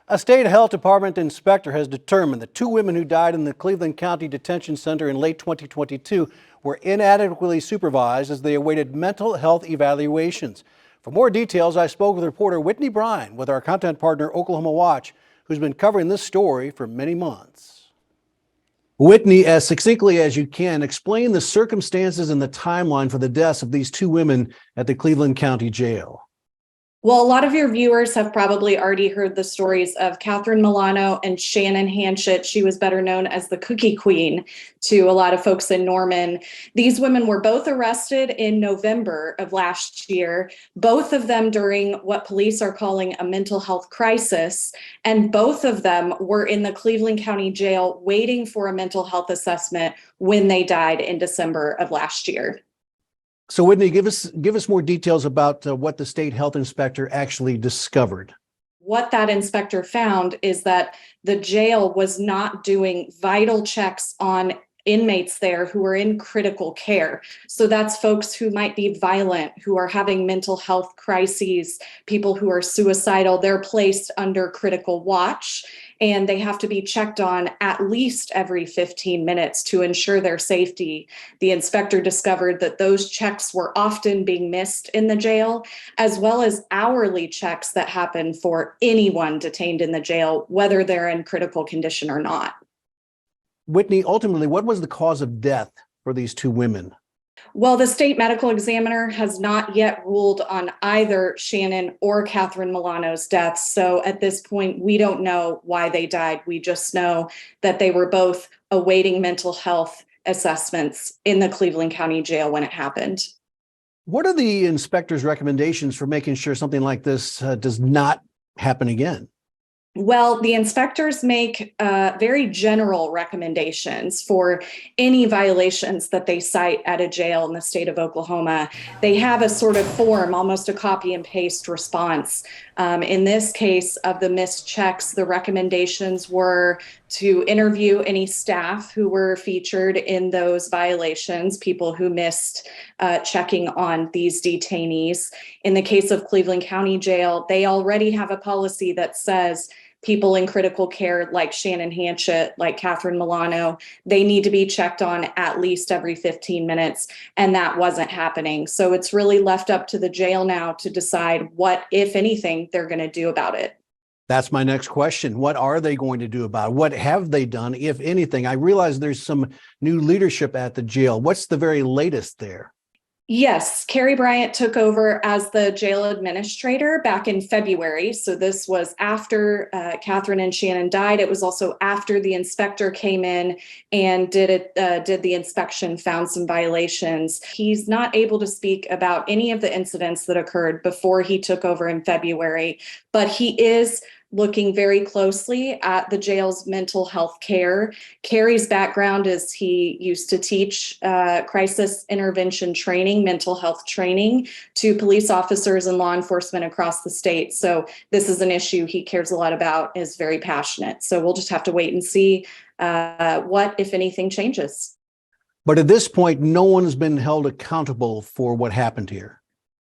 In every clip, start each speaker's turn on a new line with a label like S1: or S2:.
S1: A state health department inspector has determined that two women who died in the Cleveland County Detention Center in late 2022 were inadequately supervised as they awaited mental health evaluations. For more details, I spoke with reporter Whitney Bryan with our content partner Oklahoma Watch, who's been covering this story for many months. Whitney, as succinctly as you can, explain the circumstances and the timeline for the deaths of these two women at the Cleveland County Jail.
S2: Well, a lot of your viewers have probably already heard the stories of Catherine Milano and Shannon Hanchett. She was better known as the Cookie Queen to a lot of folks in Norman. These women were both arrested in November of last year, both of them during what police are calling a mental health crisis. And both of them were in the Cleveland County Jail waiting for a mental health assessment when they died in December of last year.
S1: So, Whitney, give us more details about what the state health inspector actually discovered.
S2: What that inspector found is that the jail was not doing vital checks on inmates there who are in critical care. So that's folks who might be violent, who are having mental health crises, people who are suicidal. They're placed under critical watch, and they have to be checked on at least every 15 minutes to ensure their safety. The inspector discovered that those checks were often being missed in the jail, as well as hourly checks that happen for anyone detained in the jail, whether they're in critical condition or not.
S1: Whitney, ultimately, what was the cause of death for these two women?
S2: Well, the state medical examiner has not yet ruled on either Shannon or Catherine Milano's deaths. So at this point, we don't know why they died. We just know that they were both awaiting mental health assessments in the Cleveland County Jail when it happened.
S1: What are the inspector's recommendations for making sure something like this does not happen again?
S2: Well, the inspectors make very general recommendations for any violations that they cite at a jail in the state of Oklahoma. They have a sort of form, almost a copy and paste response. In this case of the missed checks, the recommendations were to interview any staff who were featured in those violations, people who missed checking on these detainees. In the case of Cleveland County Jail, they already have a policy that says people in critical care like Shannon Hanchett, like Catherine Milano, they need to be checked on at least every 15 minutes, and that wasn't happening. So it's really left up to the jail now to decide what, if anything, they're going to do about it.
S1: That's my next question. What are they going to do about it? What have they done, if anything? I realize there's some new leadership at the jail. What's the very latest there?
S2: Yes, Carrie Bryant took over as the jail administrator back in February. So this was after Catherine and Shannon died. It was also after the inspector came in and did the inspection, found some violations. He's not able to speak about any of the incidents that occurred before he took over in February, but he is looking very closely at the jail's mental health care. Carrie's background is he used to teach crisis intervention training, mental health training to police officers and law enforcement across the state. So this is an issue he cares a lot about, is very passionate. So we'll just have to wait and see what, if anything, changes.
S1: But at this point, no one has been held accountable for what happened here.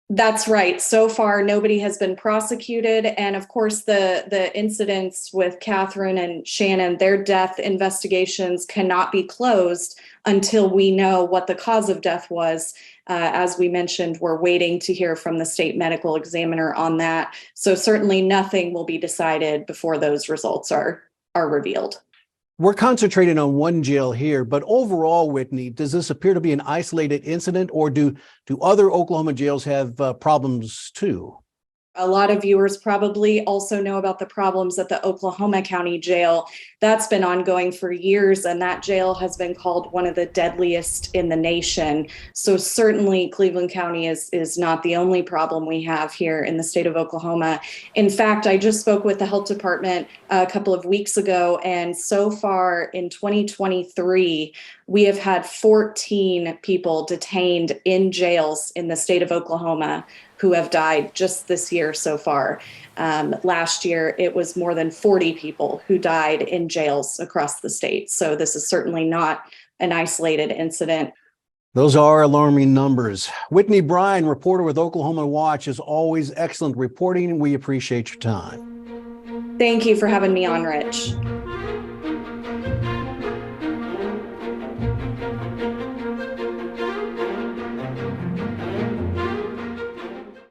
S2: That's right. So far, nobody has been prosecuted. And of course, the incidents with Catherine and Shannon, their death investigations cannot be closed until we know what the cause of death was. As we mentioned, we're waiting to hear from the state medical examiner on that. So certainly nothing will be decided before those results are revealed.
S1: We're concentrating on one jail here, but overall, Whitney, does this appear to be an isolated incident, or do other Oklahoma jails have problems too?
S2: A lot of viewers probably also know about the problems at the Oklahoma County Jail. That's been ongoing for years, and that jail has been called one of the deadliest in the nation. So certainly Cleveland County is not the only problem we have here in the state of Oklahoma. In fact, I just spoke with the health department a couple of weeks ago, and so far in 2023, we have had 14 people detained in jails in the state of Oklahoma who have died just this year so far. Last year, it was more than 40 people who died in jails across the state. So this is certainly not an isolated incident.
S1: Those are alarming numbers. Whitney Bryan, reporter with Oklahoma Watch, is always excellent reporting. We appreciate your time.
S2: Thank you for having me on, Rich.